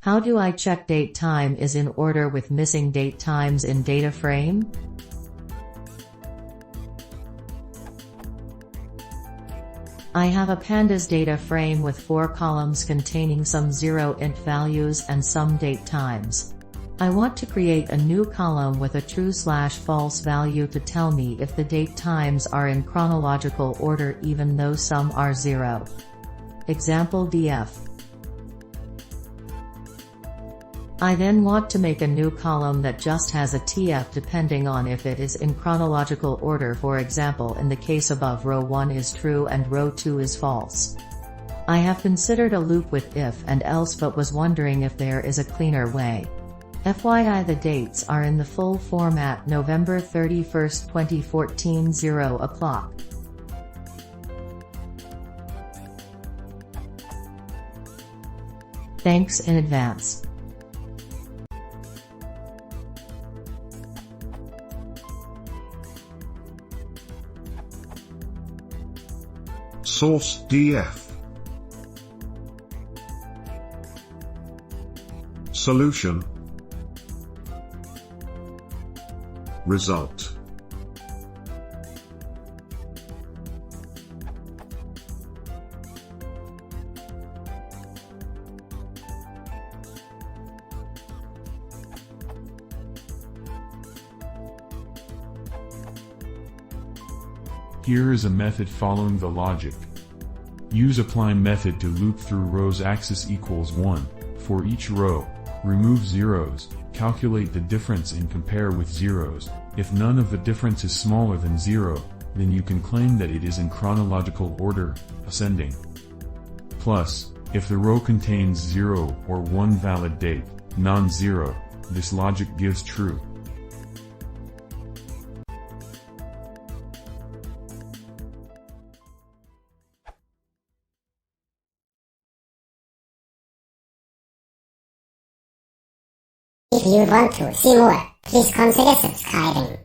How do I check date time is in order with missing date times in data frame? I have a pandas data frame with 4 columns containing some 0 int values and some date times. I want to create a new column with a true/false value to tell me if the date times are in chronological order even though some are 0. Example df. I then want to make a new column that just has a tf depending on if it is in chronological order. For example, in the case above, row 1 is true and row 2 is false. I have considered a loop with if and else but was wondering if there is a cleaner way. FYI, the dates are in the full format November 31st, 2014 0 o'clock. Thanks in advance. Source df. Solution. Result. Here is a method following the logic. Use apply method to loop through rows axis equals 1, for each row, remove zeros, calculate the difference and compare with zeros. If none of the difference is smaller than 0, then you can claim that it is in chronological order, ascending. Plus, if the row contains 0 or 1 valid date, non-zero, this logic gives true. If you want to see more, please consider subscribing.